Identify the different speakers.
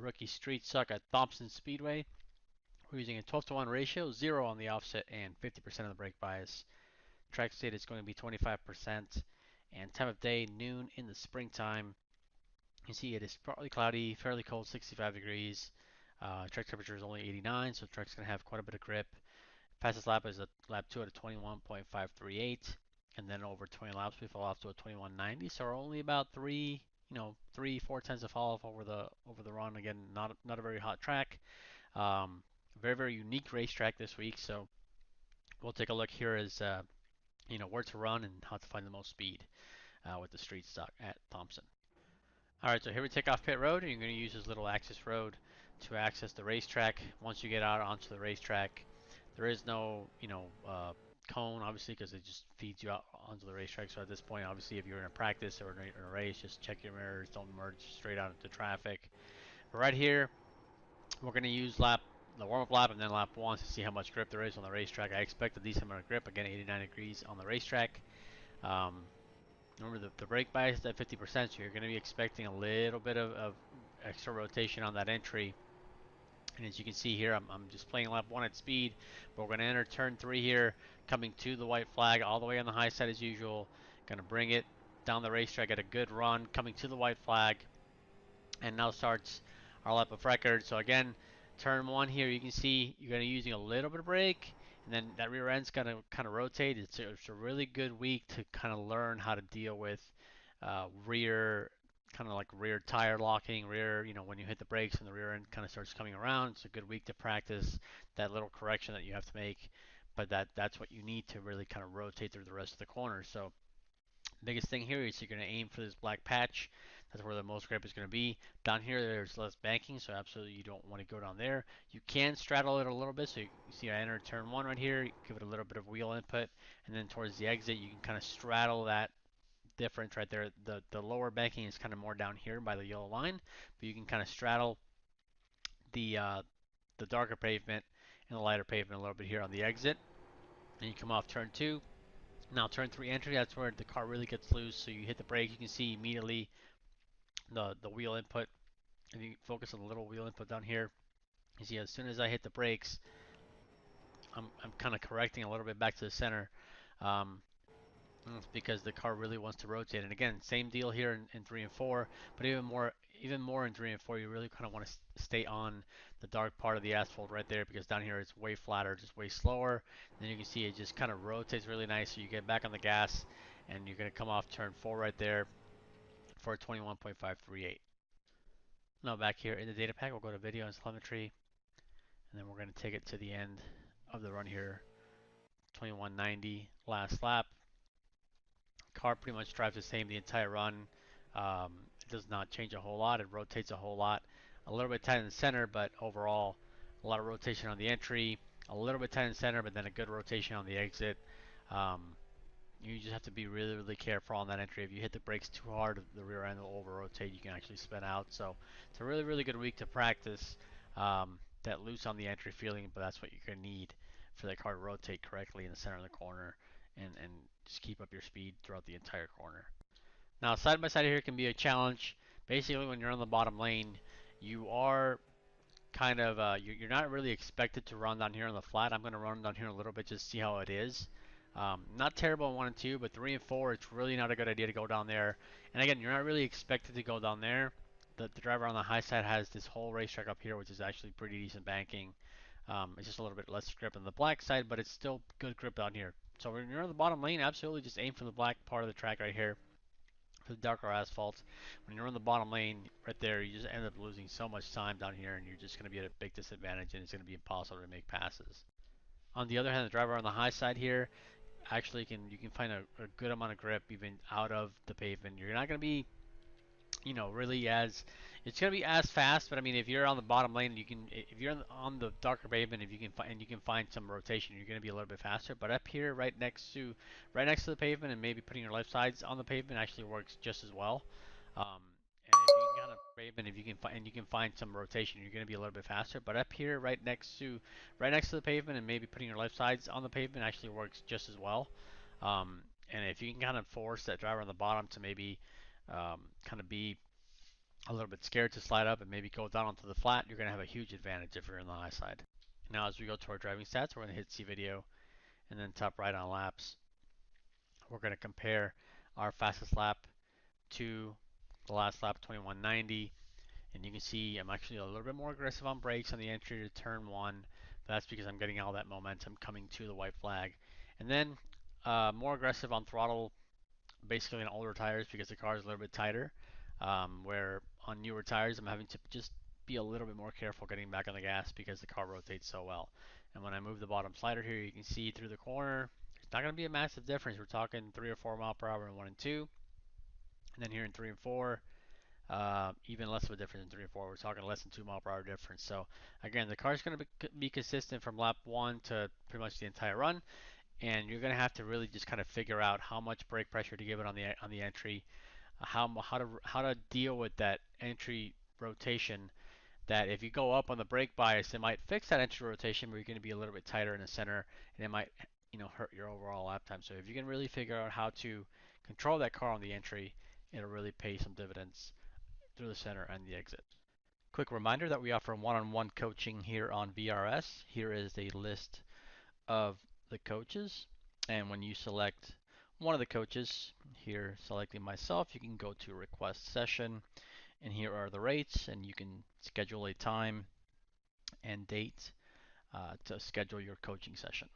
Speaker 1: rookie street stock at Thompson Speedway. We're using a 12-to-1 ratio, 0 on the offset, and 50% of the brake bias. Track state is going to be 25%, and time of day, noon in the springtime. You see it is partly cloudy, fairly cold, 65 degrees. Track temperature is only 89, so the track's going to have quite a bit of grip. Fastest lap is a lap 2 at a 21.538, and then over 20 laps we fall off to a 21.90. So we're only about 3-4 tenths of fall off over the run. Again, not a very hot track. Very unique racetrack this week. So we'll take a look here as where to run and how to find the most speed with the street stock at Thompson. All right, so here we take off pit road, and you're going to use this little access road to access the racetrack. Once you get out onto the racetrack, there is no, cone, obviously, because it just feeds you out onto the racetrack. So at this point, obviously, if you're in a practice or in a race, just check your mirrors, don't merge straight out into traffic. But right here, we're going to use the warm-up lap and then lap 1 to see how much grip there is on the racetrack. I expect a decent amount of grip, again, 89 degrees on the racetrack. Um, Remember, the brake bias is at 50%, so you're going to be expecting a little bit of extra rotation on that entry. And as you can see here, I'm just playing lap 1 at speed, but we're going to enter turn 3 here, coming to the white flag, all the way on the high side as usual. Going to bring it down the racetrack at a good run, coming to the white flag, and now starts our lap of record. So again, turn 1 here, you can see you're going to be using a little bit of brake, and then that rear end's going to kind of rotate. It's a really good week to kind of learn how to deal with rear, kind of like rear tire locking, when you hit the brakes and the rear end kind of starts coming around. It's a good week to practice that little correction that you have to make, but that's what you need to really kind of rotate through the rest of the corners. So biggest thing here is you're going to aim for this black patch. That's where the most grip is going to be. Down here, there's less banking, so absolutely you don't want to go down there. You can straddle it a little bit, so you see I enter turn 1 right here, give it a little bit of wheel input, and then towards the exit, you can kind of straddle that difference right there. The lower banking is kind of more down here by the yellow line, but you can kind of straddle the darker pavement and the lighter pavement a little bit here on the exit. And you come off turn 2. Now turn 3 entry, that's where the car really gets loose. So you hit the brake, you can see immediately the wheel input. If you focus on the little wheel input down here, you see as soon as I hit the brakes, I'm kind of correcting a little bit back to the center. Um, it's because the car really wants to rotate. And again, same deal here in 3 and 4, but even more in 3 and 4, you really kind of want to stay on the dark part of the asphalt right there, because down here it's way flatter, just way slower. And then you can see it just kind of rotates really nice. So you get back on the gas, and you're going to come off turn 4 right there for a 21.538. Now back here in the data pack, we'll go to video and telemetry, and then we're going to take it to the end of the run here. 2190 last lap. Car pretty much drives the same the entire run. It does not change a whole lot. It rotates a whole lot. A little bit tight in the center, but overall a lot of rotation on the entry. A little bit tight in the center, but then a good rotation on the exit. Um, you just have to be really careful on that entry. If you hit the brakes too hard, the rear end will over rotate. You can actually spin out. So it's a really good week to practice that loose on the entry feeling, but that's what you're going to need for that car to rotate correctly in the center of the corner and just keep up your speed throughout the entire corner. Now side by side here can be a challenge. Basically, when you're on the bottom lane, you are kind of you're not really expected to run down here on the flat. I'm going to run down here a little bit just to see how it is. Not terrible in 1 and 2, but 3 and 4, it's really not a good idea to go down there. And again, you're not really expected to go down there. The driver on the high side has this whole racetrack up here, which is actually pretty decent banking. It's just a little bit less grip on the black side, but it's still good grip down here. So when you're on the bottom lane, absolutely just aim for the black part of the track right here, for the darker asphalt. When you're on the bottom lane right there, you just end up losing so much time down here, and you're just going to be at a big disadvantage, and it's going to be impossible to make passes. On the other hand, the driver on the high side here actually you can find a good amount of grip even out of the pavement. You're not going to be really as it's going to be as fast, but I mean if you're on the bottom lane, if you're on the darker pavement, if you can find some rotation, you're going to be a little bit faster. But up here right next to the pavement, and maybe putting your left sides on the pavement actually works just as well. And if you can kind of pavement, if you can find and you can find some rotation, you're going to be a little bit faster. But up here right next to the pavement, and maybe putting your left sides on the pavement actually works just as well. And if you can kind of force that driver on the bottom to maybe kind of be a little bit scared to slide up and maybe go down onto the flat, you're going to have a huge advantage if you're in the high side. Now as we go to our driving stats, we're going to hit see video and then top right on laps. We're going to compare our fastest lap to the last lap, 2190. And you can see I'm actually a little bit more aggressive on brakes on the entry to turn one. But that's because I'm getting all that momentum coming to the white flag. And then more aggressive on throttle, basically on older tires because the car is a little bit tighter. Where on newer tires, I'm having to just be a little bit more careful getting back on the gas because the car rotates so well. And when I move the bottom slider here, you can see through the corner, it's not going to be a massive difference. We're talking 3 or 4 mile per hour in 1 and 2. And then here in 3 and 4, even less of a difference in 3 and 4. We're talking less than 2 mile per hour difference. So again, the car is going to be consistent from lap 1 to pretty much the entire run, and you're going to have to really just kind of figure out how much brake pressure to give it on the entry, how to deal with that entry rotation. That if you go up on the brake bias, it might fix that entry rotation, but you're going to be a little bit tighter in the center, and it might hurt your overall lap time. So if you can really figure out how to control that car on the entry, it'll really pay some dividends through the center and the exit. Quick reminder that we offer one-on-one coaching here on VRS. Here is a list of the coaches, and when you select one of the coaches, here selecting myself, you can go to request session, and here are the rates, and you can schedule a time and date to schedule your coaching session.